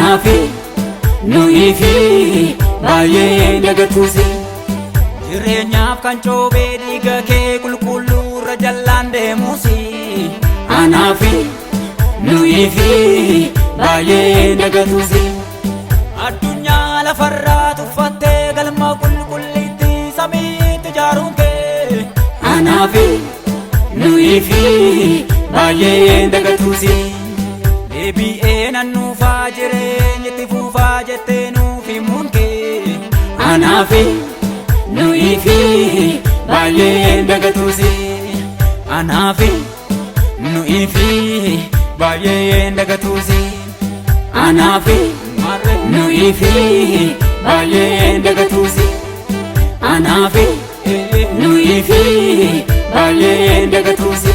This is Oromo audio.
Anafi nuifi baay'ee dagatuusi jireenyaaf kan coobee dhiiga kee qulqulluu irra jallaan deemuusi Anafi nuifi baay'ee dagatuusi addunyaa lafarraa tuffattee galma qulqulliitti samiitti ijaaruun kee Anafi nuifi baay'ee dagatuusi deebi'ee nannuufaa jireenyatti fuufaa jettee nuuf himuun kee Anafi nuifi baay'ee dagatuusi Anafi nuifi baay'ee dagatuusi Anafi nuifi baay'ee dagatuusi Anafi nuifi baay'ee dagatuusi